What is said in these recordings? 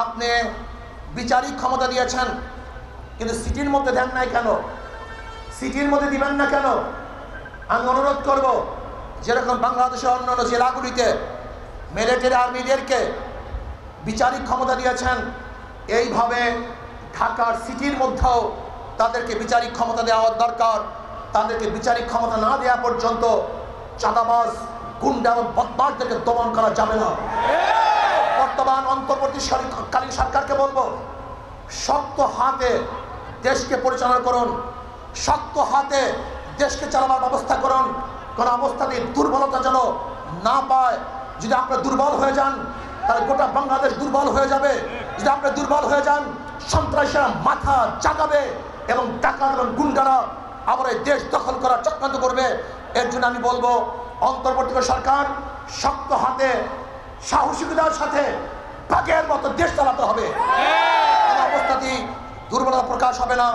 আপনি বিচারিক ক্ষমতা দিয়েছেন, কিন্তু সিটির মধ্যে দেন নাই কেন? সিটির মধ্যে দিবেন না কেন? আমি অনুরোধ করব, যেরকম বাংলাদেশের অন্যান্য জেলাগুলিতে মিলিটারি আর্মিদেরকে বিচারিক ক্ষমতা দিয়েছেন, এইভাবে ঢাকার সিটির মধ্যেও তাদেরকে বিচারিক ক্ষমতা দেওয়া দরকার। তাদেরকে বিচারিক ক্ষমতা না দেওয়া পর্যন্ত চাঁদাবাজ, গুন্ডা এবং বদমাশদেরকে দমন করা যাবে না। বর্তমান অন্তর্বর্তীকালীন সরকারকে বলবো, শক্ত হাতে দেশকে পরিচালনা করুন, শক্ত হাতে দেশকে চালাবার ব্যবস্থা করুন। কোন অবস্থাতেই দুর্বলতা যেন না পায়। যদি আপনি দুর্বল হয়ে যান, তাহলে গোটা বাংলাদেশ দুর্বল হয়ে যাবে। যদি আপনি দুর্বল হয়ে যান, সন্ত্রাসীরা মাথা জাগাবে এবং ডাকাত এবং গুন্ডারা আবার এই দেশ দখল করার চক্রান্ত করবে। এর জন্য আমি বলবো, অন্তর্বর্তীকালীন সরকার শক্ত হাতে সাহসিকতার সাথে বাঘের মতো দেশ চালাতে হবে। কোন অবস্থাতেই দুর্বলতা প্রকাশ হবে না।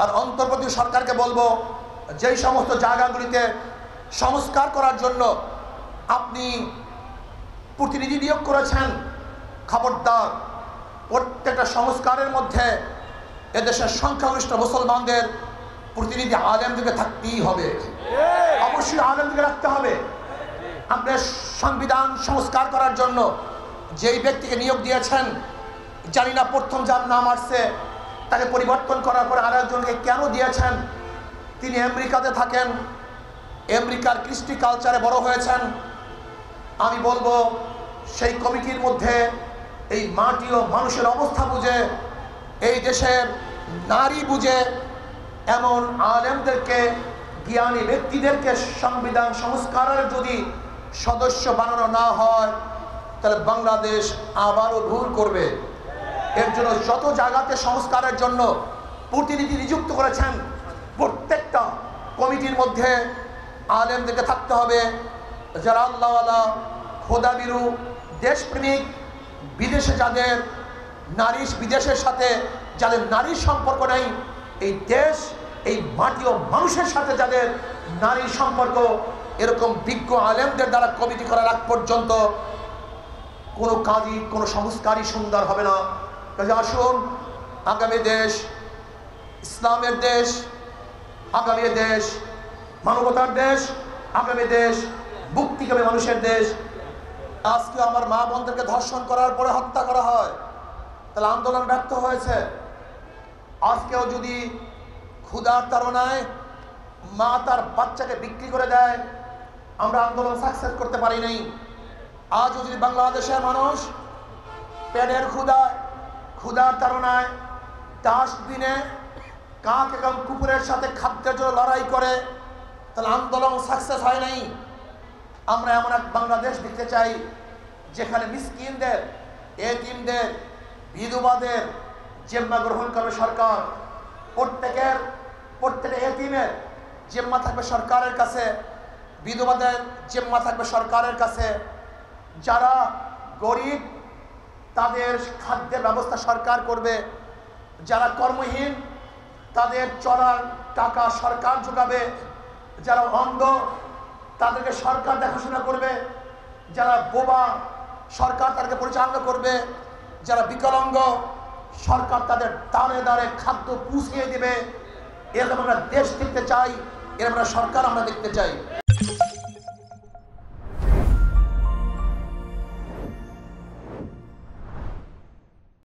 আর অন্তর্বর্তী সরকারকে বলবো, যেই সমস্ত জায়গাগুলিতে সংস্কার করার জন্য আপনি প্রতিনিধি নিয়োগ করেছেন, খবরদার প্রত্যেকটা সংস্কারের মধ্যে এদেশের সংখ্যাগরিষ্ঠ মুসলমানদের প্রতিনিধি আলেমদেরকে থাকতেই হবে। অবশ্যই আলেমদেরকে রাখতে হবে। আপনি সংবিধান সংস্কার করার জন্য যেই ব্যক্তিকে নিয়োগ দিয়েছেন, জানি না প্রথম যার নাম আসছে তাকে পরিবর্তন করার পরে আরেকজনকে কেন দিয়েছেন? তিনি আমেরিকাতে থাকেন, আমেরিকার কৃষ্টি কালচারে বড় হয়েছেন। আমি বলবো, সেই কমিটির মধ্যে এই মাটি ও মানুষের অবস্থা বুঝে, এই দেশের নারী বুঝে এমন আলেমদেরকে, জ্ঞানী ব্যক্তিদেরকে সংবিধান সংস্কারের যদি সদস্য বানানো না হয়, তাহলে বাংলাদেশ আবারও ভুল করবে। এর জন্য যত জায়গাতে সংস্কারের জন্য প্রতিনিধি নিযুক্ত করেছেন, প্রত্যেকটা কমিটির মধ্যে আলেমদেরকে থাকতে হবে, যারা আল্লাহওয়ালা, খোদাবিরু, দেশপ্রেমিক, বিদেশে যাদের বিদেশের সাথে যাদের নারীর সম্পর্ক নেই, এই দেশ, এই মাটি ও মানুষের সাথে যাদের নারীর সম্পর্ক, এরকম বিজ্ঞ আলেমদের দ্বারা কমিটি করার আগ পর্যন্ত কোনো কাজই, কোনো সংস্কারই সুন্দর হবে না। কাজে আসুন, আগামী দেশ ইসলামের দেশ, আগামী দেশ মানবতার দেশ, আগামী দেশ মুক্তিকামী মানুষের দেশ। আজকে আমার মা বোনদেরকে ধর্ষণ করার পরে হত্যা করা হয়, তাহলে আন্দোলন ব্যর্থ হয়েছে। আজকেও যদি ক্ষুধার তাড়নায় মা তার বাচ্চাকে বিক্রি করে দেয়, আমরা আন্দোলন সাকসেস করতে পারি নাই। আজও যদি বাংলাদেশের মানুষ পেটের ক্ষুধার তাড়নায় ডাস্টবিনে কাক এবং কুকুরের সাথে খাদ্যের জন্য লড়াই করে, তাহলে আন্দোলন সাকসেস হয় নাই। আমরা এমন এক বাংলাদেশ দেখতে চাই, যেখানে মিসকিনদের, এতিমদের, বিধবাদের জিম্মা গ্রহণ করবে সরকার। প্রত্যেকটা এতিমের জিম্মা থাকবে সরকারের কাছে, বিধবাদের জিম্মা থাকবে সরকারের কাছে। যারা গরিব, তাদের খাদ্যের ব্যবস্থা সরকার করবে। যারা কর্মহীন, তাদের চলার টাকা সরকার যোগাবে। যারা অন্ধ, তাদেরকে সরকার দেখাশোনা করবে। যারা বোবা, সরকার তাদেরকে পরিচালনা করবে। যারা বিকলাঙ্গ, সরকার তাদের দাঁড়ে দাঁড়ে খাদ্য পুষিয়ে দেবে। এরকম আমরা দেশ দেখতে চাই, এরকম আমরা সরকার আমরা দেখতে চাই।